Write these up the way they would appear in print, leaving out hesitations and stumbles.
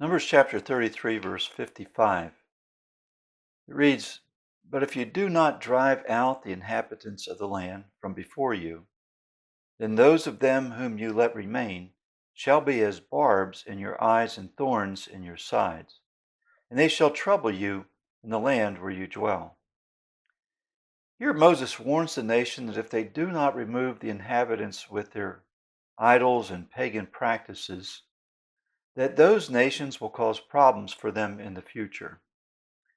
Numbers chapter 33, verse 55. It reads, "But if you do not drive out the inhabitants of the land from before you, then those of them whom you let remain shall be as barbs in your eyes and thorns in your sides, and they shall trouble you in the land where you dwell." Here Moses warns the nation that if they do not remove the inhabitants with their idols and pagan practices, that those nations will cause problems for them in the future.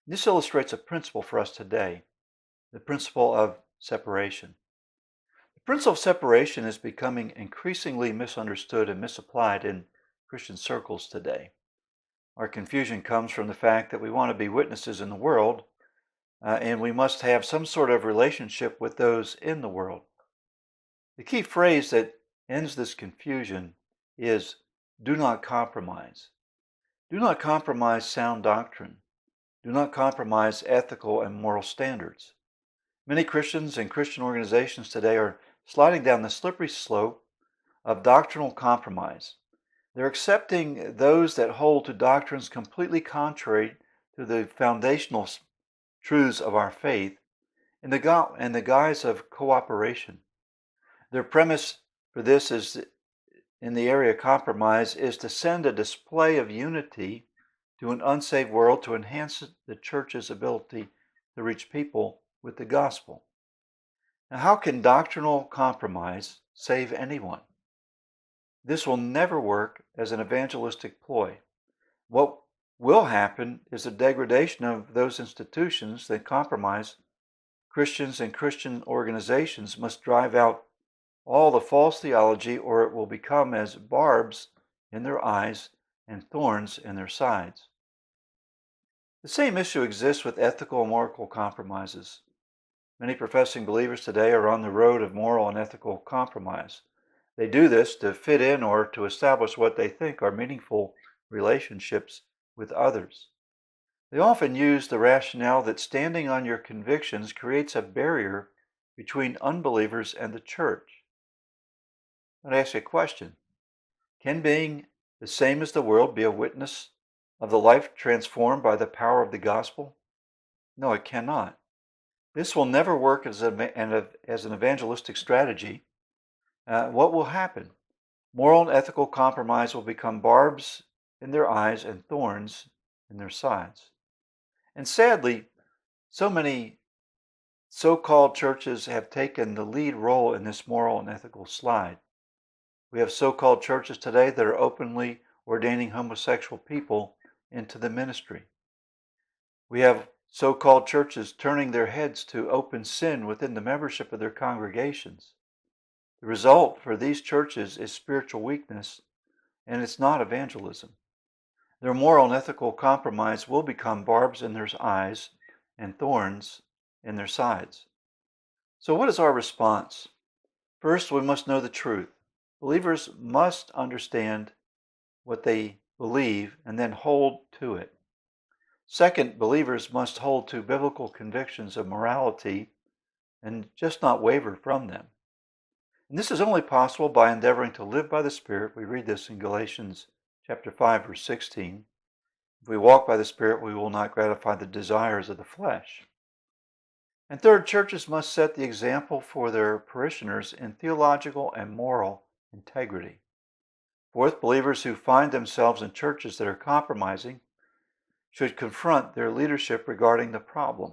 This illustrates a principle for us today, the principle of separation. The principle of separation is becoming increasingly misunderstood and misapplied in Christian circles today. Our confusion comes from the fact that we want to be witnesses in the world, and we must have some sort of relationship with those in the world. The key phrase that ends this confusion is "do not compromise." Do not compromise sound doctrine. Do not compromise ethical and moral standards. Many Christians and Christian organizations today are sliding down the slippery slope of doctrinal compromise. They're accepting those that hold to doctrines completely contrary to the foundational truths of our faith in the guise of cooperation. Their premise for this is, in the area of compromise, is to send a display of unity to an unsaved world to enhance the church's ability to reach people with the gospel. Now, how can doctrinal compromise save anyone? This will never work as an evangelistic ploy. What will happen is the degradation of those institutions that compromise. Christians and Christian organizations must drive out all the false theology, or it will become as barbs in their eyes and thorns in their sides. The same issue exists with ethical and moral compromises. Many professing believers today are on the road of moral and ethical compromise. They do this to fit in or to establish what they think are meaningful relationships with others. They often use the rationale that standing on your convictions creates a barrier between unbelievers and the church. I'd ask you a question. Can being the same as the world be a witness of the life transformed by the power of the gospel? No, it cannot. This will never work as an evangelistic strategy. What will happen? Moral and ethical compromise will become barbs in their eyes and thorns in their sides. And sadly, so many so-called churches have taken the lead role in this moral and ethical slide. We have so-called churches today that are openly ordaining homosexual people into the ministry. We have so-called churches turning their heads to open sin within the membership of their congregations. The result for these churches is spiritual weakness, and it's not evangelism. Their moral and ethical compromise will become barbs in their eyes and thorns in their sides. So what is our response? First, we must know the truth. Believers must understand what they believe and then hold to it. Second, believers must hold to biblical convictions of morality and just not waver from them. And this is only possible by endeavoring to live by the Spirit. We read this in Galatians chapter 5, verse 16. If we walk by the Spirit, we will not gratify the desires of the flesh. And third, churches must set the example for their parishioners in theological and moral integrity. Fourth, believers who find themselves in churches that are compromising should confront their leadership regarding the problem.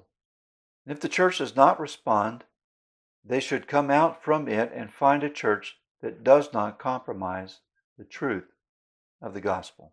And if the church does not respond, they should come out from it and find a church that does not compromise the truth of the gospel.